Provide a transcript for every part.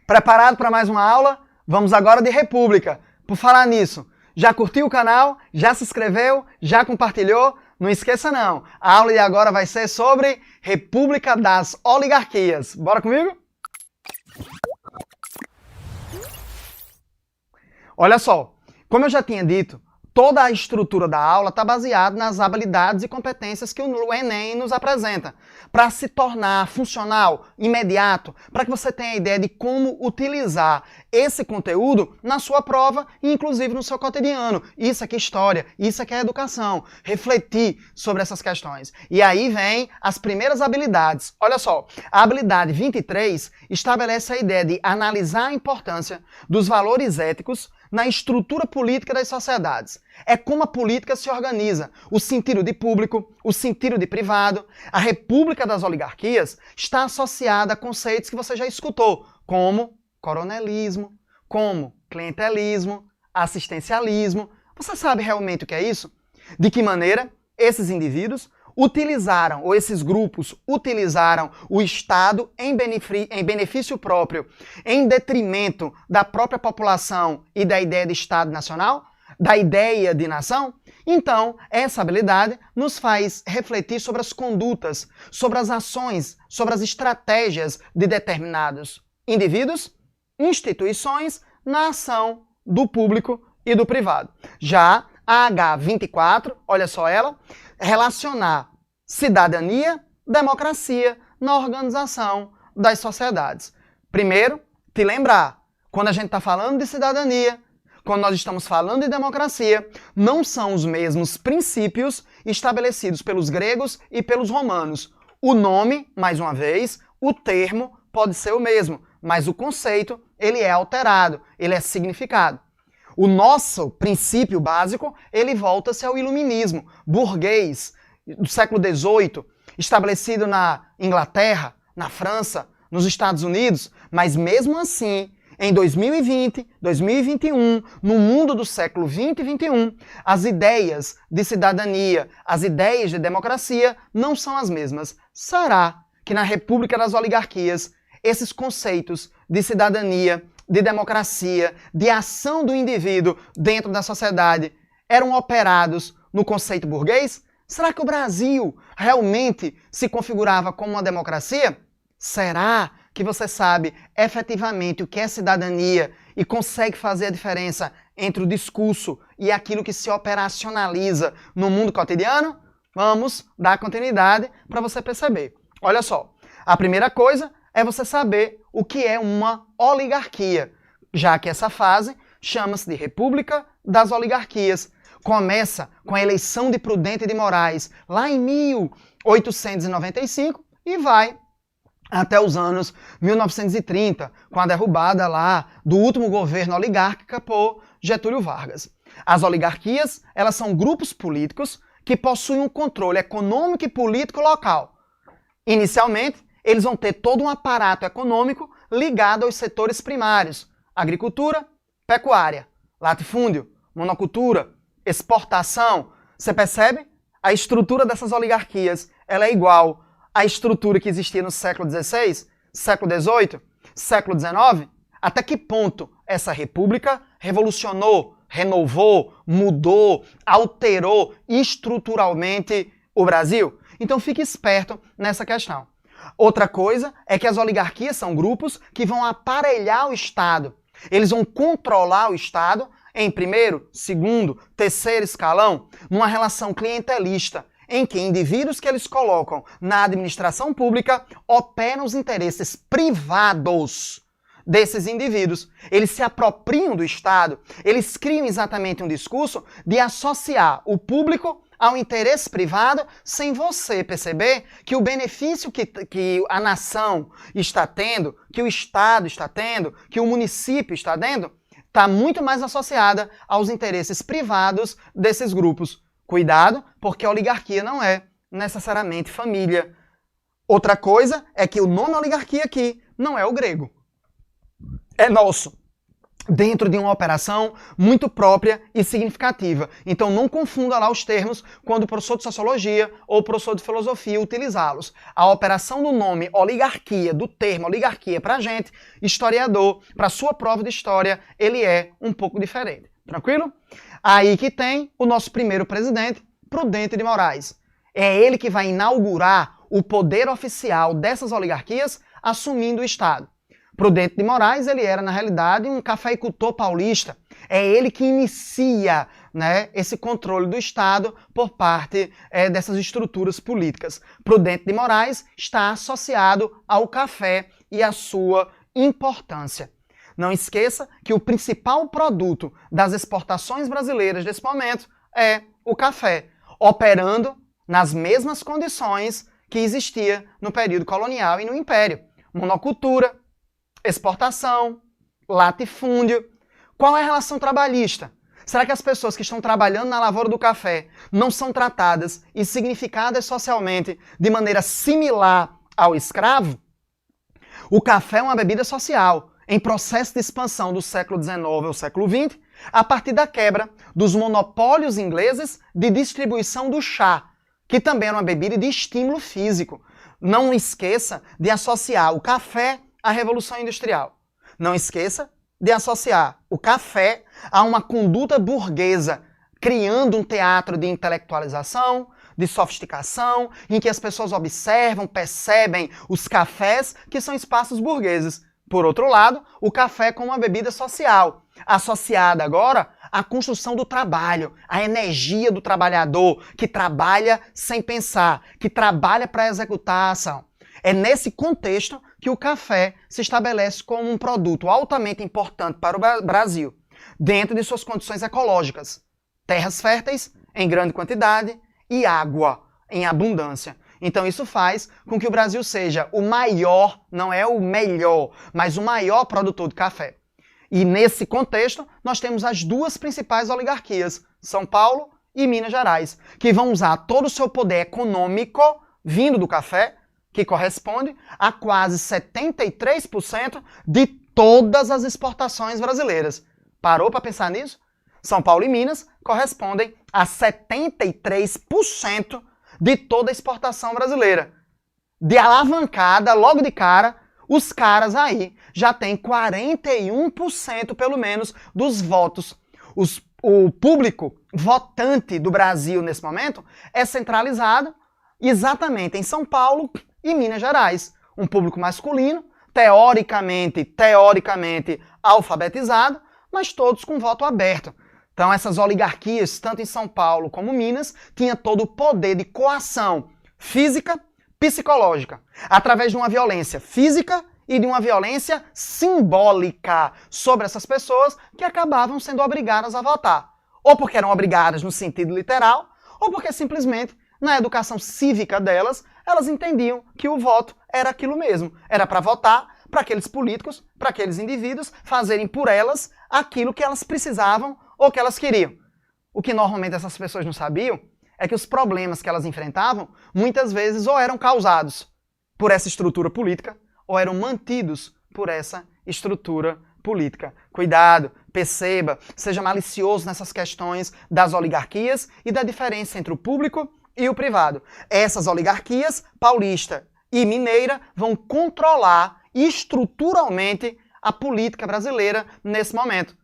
Preparado para mais uma aula? Vamos agora de República. Por falar nisso, já curtiu o canal? Já se inscreveu? Já compartilhou? Não esqueça não, a aula de agora vai ser sobre República das Oligarquias. Bora comigo? Olha só, como eu já tinha dito, toda a estrutura da aula está baseada nas habilidades e competências que o Enem nos apresenta, para se tornar funcional, imediato, para que você tenha a ideia de como utilizar esse conteúdo na sua prova e inclusive no seu cotidiano. Isso aqui é história, isso aqui é educação, refletir sobre essas questões. E aí vem as primeiras habilidades. Olha só, a habilidade 23 estabelece a ideia de analisar a importância dos valores éticos na estrutura política das sociedades. É como a política se organiza, o sentido de público, o sentido de privado. A República das Oligarquias está associada a conceitos que você já escutou, como coronelismo, como clientelismo, assistencialismo. Você sabe realmente o que é isso? De que maneira esses indivíduos utilizaram, ou esses grupos utilizaram o Estado em benefício próprio, em detrimento da própria população e da ideia de Estado nacional, da ideia de nação? Então, essa habilidade nos faz refletir sobre as condutas, sobre as ações, sobre as estratégias de determinados indivíduos, instituições, na ação do público e do privado. Já a H24, olha só ela, relacionar cidadania, democracia na organização das sociedades. Primeiro, te lembrar, quando a gente está falando de cidadania, quando nós estamos falando de democracia, não são os mesmos princípios estabelecidos pelos gregos e pelos romanos. O nome, mais uma vez, o termo pode ser o mesmo, mas o conceito, ele é alterado, ele é significado. O nosso princípio básico, ele volta-se ao iluminismo burguês do século XVIII, estabelecido na Inglaterra, na França, nos Estados Unidos, mas mesmo assim, em 2020, 2021, no mundo do século XX e XXI, as ideias de cidadania, as ideias de democracia não são as mesmas. Será que na República das Oligarquias, esses conceitos de cidadania, de democracia, de ação do indivíduo dentro da sociedade eram operados no conceito burguês? Será que o Brasil realmente se configurava como uma democracia? Será que você sabe efetivamente o que é cidadania e consegue fazer a diferença entre o discurso e aquilo que se operacionaliza no mundo cotidiano? Vamos dar continuidade para você perceber. Olha só, a primeira coisa é você saber o que é uma oligarquia, já que essa fase chama-se de República das Oligarquias. Começa com a eleição de Prudente de Moraes, lá em 1895, e vai até os anos 1930, com a derrubada lá do último governo oligárquico por Getúlio Vargas. As oligarquias, elas são grupos políticos que possuem um controle econômico e político local. Inicialmente, eles vão ter todo um aparato econômico ligado aos setores primários: agricultura, pecuária, latifúndio, monocultura, exportação. Você percebe? A estrutura dessas oligarquias, ela é igual à estrutura que existia no século XVI, século XVIII, século XIX? Até que ponto essa república revolucionou, renovou, mudou, alterou estruturalmente o Brasil? Então fique esperto nessa questão. Outra coisa é que as oligarquias são grupos que vão aparelhar o Estado. Eles vão controlar o Estado em primeiro, segundo, terceiro escalão, numa relação clientelista, em que indivíduos que eles colocam na administração pública operam os interesses privados desses indivíduos. Eles se apropriam do Estado, eles criam exatamente um discurso de associar o público ao interesse privado, sem você perceber que o benefício que a nação está tendo, que o Estado está tendo, que o município está tendo, está muito mais associada aos interesses privados desses grupos. Cuidado, porque a oligarquia não é necessariamente família. Outra coisa é que o nome oligarquia aqui não é o grego. É nosso. dentro de uma operação muito própria e significativa. Então não confunda lá os termos quando o professor de Sociologia ou o professor de Filosofia utilizá-los. A operação do nome oligarquia, do termo oligarquia para a gente, historiador, para sua prova de história, ele é um pouco diferente. Tranquilo? Aí que tem o nosso primeiro presidente, Prudente de Moraes. É ele que vai inaugurar o poder oficial dessas oligarquias, assumindo o Estado. Prudente de Moraes, ele era, na realidade, um cafeicultor paulista. É ele que inicia, né, esse controle do Estado por parte dessas estruturas políticas. Prudente de Moraes está associado ao café e à sua importância. Não esqueça que o principal produto das exportações brasileiras desse momento é o café, operando nas mesmas condições que existia no período colonial e no Império. Monocultura, exportação, latifúndio. Qual é a relação trabalhista? Será que as pessoas que estão trabalhando na lavoura do café não são tratadas e significadas socialmente de maneira similar ao escravo? O café é uma bebida social, em processo de expansão do século XIX ao século XX, a partir da quebra dos monopólios ingleses de distribuição do chá, que também era uma bebida de estímulo físico. Não esqueça de associar o café à Revolução Industrial. Não esqueça de associar o café a uma conduta burguesa, criando um teatro de intelectualização, de sofisticação, em que as pessoas observam, percebem os cafés, que são espaços burgueses. Por outro lado, o café como uma bebida social, associada agora à construção do trabalho, à energia do trabalhador, que trabalha sem pensar, que trabalha para executar a ação. É nesse contexto que o café se estabelece como um produto altamente importante para o Brasil, dentro de suas condições ecológicas. Terras férteis em grande quantidade e água em abundância. Então isso faz com que o Brasil seja o maior, não é o melhor, mas o maior produtor de café. E nesse contexto, nós temos as duas principais oligarquias, São Paulo e Minas Gerais, que vão usar todo o seu poder econômico vindo do café, que corresponde a quase 73% de todas as exportações brasileiras. Parou para pensar nisso? São Paulo e Minas correspondem a 73% de toda a exportação brasileira. De alavancada, logo de cara, os caras aí já têm 41% pelo menos dos votos. O público votante do Brasil nesse momento é centralizado exatamente em São Paulo e Minas Gerais. Um público masculino, teoricamente alfabetizado, mas todos com voto aberto. Então essas oligarquias, tanto em São Paulo como Minas, tinham todo o poder de coação física, psicológica, através de uma violência física e de uma violência simbólica sobre essas pessoas que acabavam sendo obrigadas a votar. Ou porque eram obrigadas no sentido literal, ou porque simplesmente, na educação cívica delas, elas entendiam que o voto era aquilo mesmo. Era para votar para aqueles políticos, para aqueles indivíduos, fazerem por elas aquilo que elas precisavam ou que elas queriam. O que normalmente essas pessoas não sabiam é que os problemas que elas enfrentavam, muitas vezes ou eram causados por essa estrutura política, ou eram mantidos por essa estrutura política. Cuidado, perceba, seja malicioso nessas questões das oligarquias e da diferença entre o público e o privado. Essas oligarquias, paulista e mineira, vão controlar estruturalmente a política brasileira nesse momento.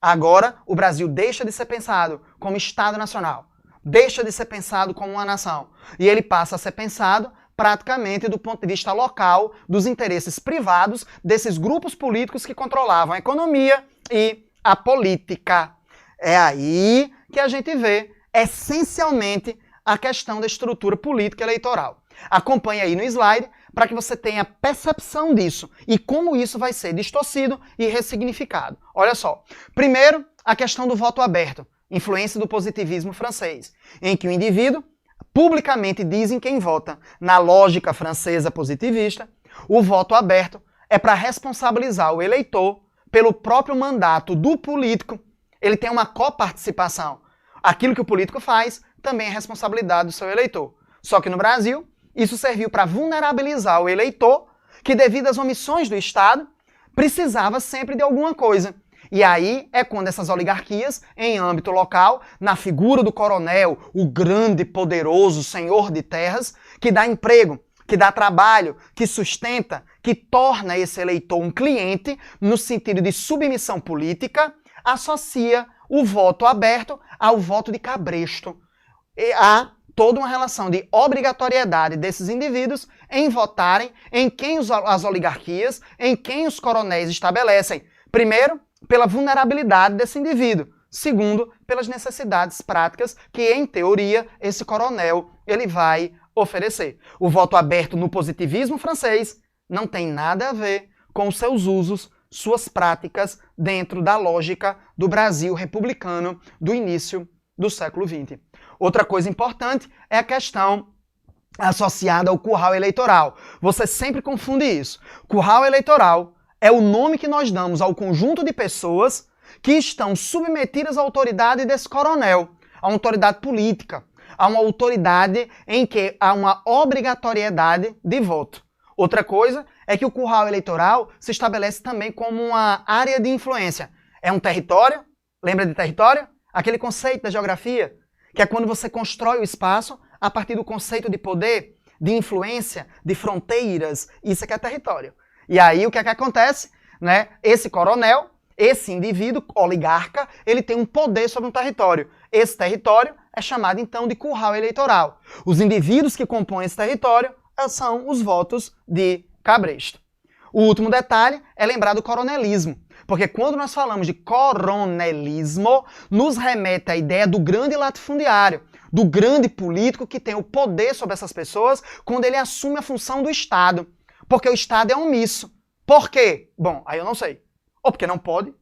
Agora, o Brasil deixa de ser pensado como Estado nacional, deixa de ser pensado como uma nação, e ele passa a ser pensado praticamente do ponto de vista local, dos interesses privados desses grupos políticos que controlavam a economia e a política. É aí que a gente vê, essencialmente, a questão da estrutura política eleitoral. Acompanhe aí no slide para que você tenha percepção disso e como isso vai ser distorcido e ressignificado. Olha só. Primeiro, a questão do voto aberto, influência do positivismo francês, em que o indivíduo publicamente diz em quem vota. Na lógica francesa positivista, o voto aberto é para responsabilizar o eleitor pelo próprio mandato do político. Ele tem uma coparticipação. Aquilo que o político faz também é responsabilidade do seu eleitor. Só que no Brasil, isso serviu para vulnerabilizar o eleitor, que devido às omissões do Estado, precisava sempre de alguma coisa. E aí é quando essas oligarquias, em âmbito local, na figura do coronel, o grande, poderoso senhor de terras, que dá emprego, que dá trabalho, que sustenta, que torna esse eleitor um cliente, no sentido de submissão política, associa o voto aberto ao voto de cabresto. E há toda uma relação de obrigatoriedade desses indivíduos em votarem em quem as oligarquias, em quem os coronéis estabelecem. Primeiro, pela vulnerabilidade desse indivíduo. Segundo, pelas necessidades práticas que, em teoria, esse coronel ele vai oferecer. O voto aberto no positivismo francês não tem nada a ver com os seus usos, suas práticas dentro da lógica do Brasil republicano do início do século XX. Outra coisa importante é a questão associada ao curral eleitoral. Você sempre confunde isso. Curral eleitoral é o nome que nós damos ao conjunto de pessoas que estão submetidas à autoridade desse coronel, à autoridade política, a uma autoridade em que há uma obrigatoriedade de voto. Outra coisa é que o curral eleitoral se estabelece também como uma área de influência. É um território, lembra de território? Aquele conceito da geografia, que é quando você constrói o espaço a partir do conceito de poder, de influência, de fronteiras, isso é que é território. E aí o que é que acontece? Né? Esse coronel, esse indivíduo oligarca, ele tem um poder sobre um território. Esse território é chamado então de curral eleitoral. Os indivíduos que compõem esse território são os votos de cabresto. O último detalhe é lembrar do coronelismo, porque quando nós falamos de coronelismo, nos remete à ideia do grande latifundiário, do grande político que tem o poder sobre essas pessoas quando ele assume a função do Estado. Porque o Estado é omisso. Por quê? Bom, aí eu não sei. Ou porque não pode,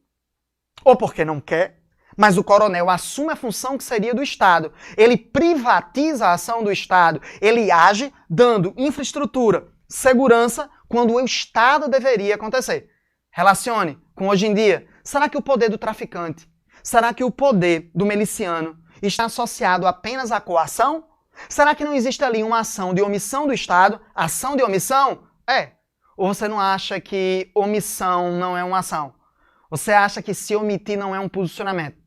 ou porque não quer, mas o coronel assume a função que seria do Estado. Ele privatiza a ação do Estado. Ele age dando infraestrutura, segurança, quando o Estado deveria acontecer. Relacione com hoje em dia. Será que o poder do traficante, será que o poder do miliciano está associado apenas à coação? Será que não existe ali uma ação de omissão do Estado? Ação de omissão? É. Ou você não acha que omissão não é uma ação? Você acha que se omitir não é um posicionamento?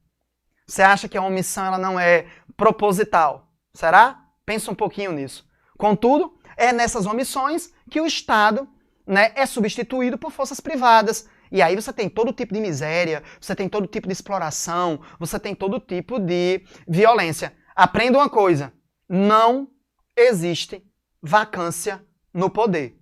Você acha que a omissão ela não é proposital? Será? Pensa um pouquinho nisso. Contudo, é nessas omissões que o Estado, né, é substituído por forças privadas. E aí você tem todo tipo de miséria, você tem todo tipo de exploração, você tem todo tipo de violência. Aprenda uma coisa, não existe vacância no poder.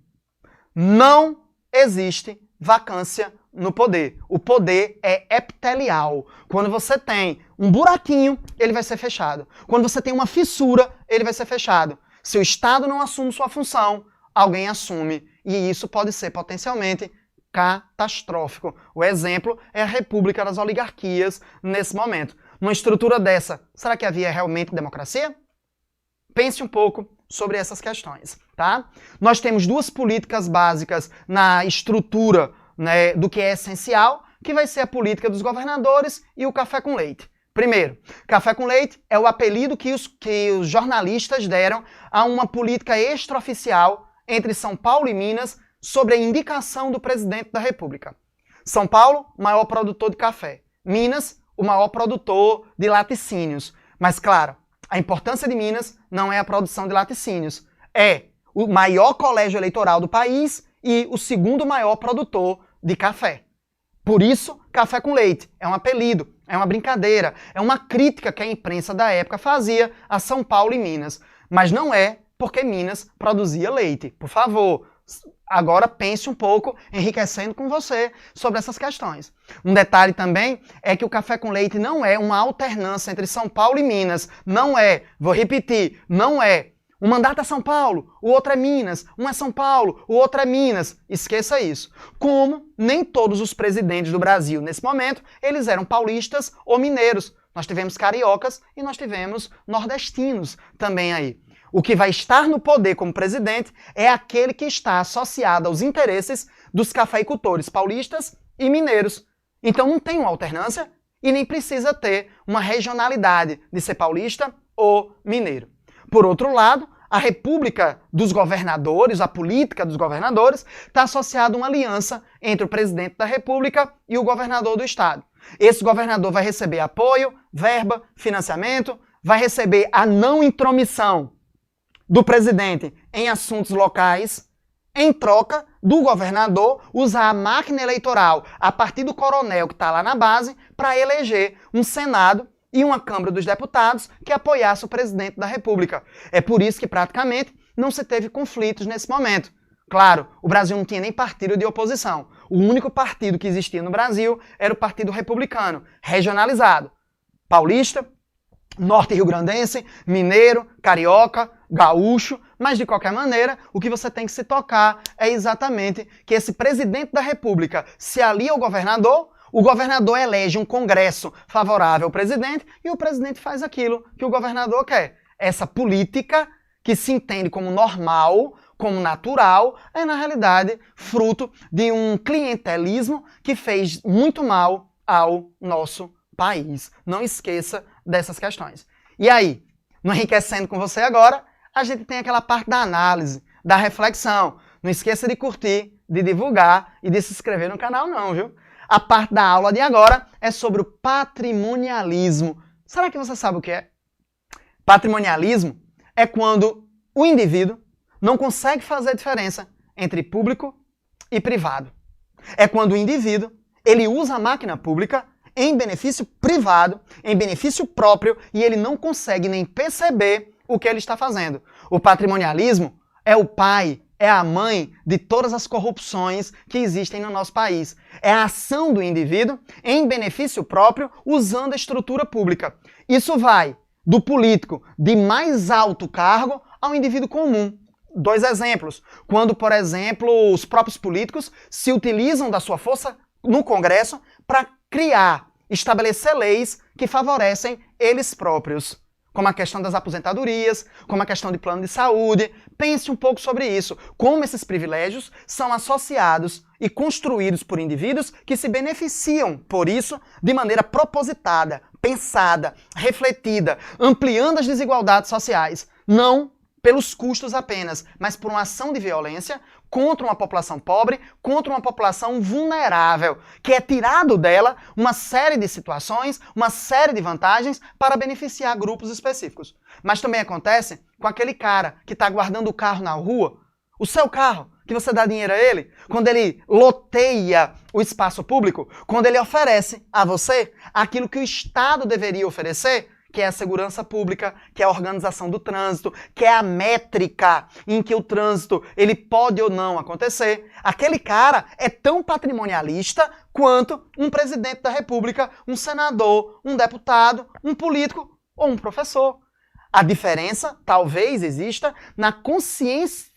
Não existe vacância no poder. O poder é epitelial. Quando você tem um buraquinho, ele vai ser fechado. Quando você tem uma fissura, ele vai ser fechado. Se o Estado não assume sua função, alguém assume. E isso pode ser potencialmente catastrófico. O exemplo é a República das Oligarquias nesse momento. Numa estrutura dessa, será que havia realmente democracia? Pense um pouco sobre essas questões, tá? Nós temos duas políticas básicas na estrutura, né, do que é essencial, que vai ser a política dos governadores e o café com leite. Primeiro, café com leite é o apelido que os jornalistas deram a uma política extraoficial entre São Paulo e Minas sobre a indicação do presidente da República. São Paulo, maior produtor de café. Minas, o maior produtor de laticínios. Mas, claro, a importância de Minas não é a produção de laticínios. É o maior colégio eleitoral do país e o segundo maior produtor de café. Por isso, café com leite é um apelido, é uma brincadeira, é uma crítica que a imprensa da época fazia a São Paulo e Minas. Mas não é porque Minas produzia leite. Por favor, agora pense um pouco, enriquecendo com você sobre essas questões. Um detalhe também é que o café com leite não é uma alternância entre São Paulo e Minas. Não é, vou repetir, não é. Um mandato é São Paulo, o outro é Minas, um é São Paulo, o outro é Minas. Esqueça isso. Como nem todos os presidentes do Brasil, nesse momento, eles eram paulistas ou mineiros. Nós tivemos cariocas e nós tivemos nordestinos também aí. O que vai estar no poder como presidente é aquele que está associado aos interesses dos cafeicultores paulistas e mineiros. Então não tem uma alternância e nem precisa ter uma regionalidade de ser paulista ou mineiro. Por outro lado, A república dos governadores, a política dos governadores, está associada a uma aliança entre o presidente da república e o governador do estado. Esse governador vai receber apoio, verba, financiamento, vai receber a não intromissão do presidente em assuntos locais, em troca do governador usar a máquina eleitoral a partir do coronel que está lá na base para eleger um Senado e uma Câmara dos Deputados que apoiasse o presidente da República. É por isso que praticamente não se teve conflitos nesse momento. Claro, o Brasil não tinha nem partido de oposição. O único partido que existia no Brasil era o Partido Republicano, regionalizado. Paulista, norte rio-grandense, mineiro, carioca, gaúcho, mas de qualquer maneira, o que você tem que se tocar é exatamente que esse presidente da República se alia ao governador, o governador elege um congresso favorável ao presidente e o presidente faz aquilo que o governador quer. Essa política que se entende como normal, como natural, é na realidade fruto de um clientelismo que fez muito mal ao nosso país. Não esqueça dessas questões. E aí, no Enriquecendo com você agora, a gente tem aquela parte da análise, da reflexão. Não esqueça de curtir, de divulgar e de se inscrever no canal não, viu? A parte da aula de agora é sobre o patrimonialismo. Será que você sabe o que é? Patrimonialismo é quando o indivíduo não consegue fazer a diferença entre público e privado. É quando o indivíduo ele usa a máquina pública em benefício privado, em benefício próprio, e ele não consegue nem perceber o que ele está fazendo. O patrimonialismo é o pai, é a mãe de todas as corrupções que existem no nosso país. É a ação do indivíduo em benefício próprio usando a estrutura pública. Isso vai do político de mais alto cargo ao indivíduo comum. 2 exemplos. Quando, por exemplo, os próprios políticos se utilizam da sua força no Congresso para criar, estabelecer leis que favorecem eles próprios. Como a questão das aposentadorias, como a questão de plano de saúde. Pense um pouco sobre isso. Como esses privilégios são associados e construídos por indivíduos que se beneficiam, por isso, de maneira propositada, pensada, refletida, ampliando as desigualdades sociais. Não pelos custos apenas, mas por uma ação de violência contra uma população pobre, contra uma população vulnerável, que é tirado dela uma série de situações, uma série de vantagens para beneficiar grupos específicos. Mas também acontece com aquele cara que está guardando o carro na rua, o seu carro, que você dá dinheiro a ele, quando ele loteia o espaço público, quando ele oferece a você aquilo que o Estado deveria oferecer, que é a segurança pública, que é a organização do trânsito, que é a métrica em que o trânsito ele pode ou não acontecer. Aquele cara é tão patrimonialista quanto um presidente da República, um senador, um deputado, um político ou um professor. A diferença talvez exista na consciência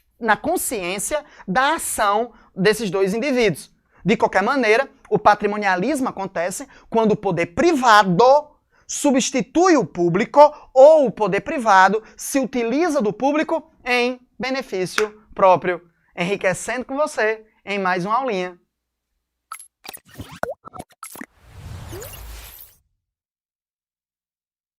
da ação desses dois indivíduos. De qualquer maneira, o patrimonialismo acontece quando o poder privado substitui o público ou o poder privado se utiliza do público em benefício próprio. Enriquecendo com você em mais uma aulinha.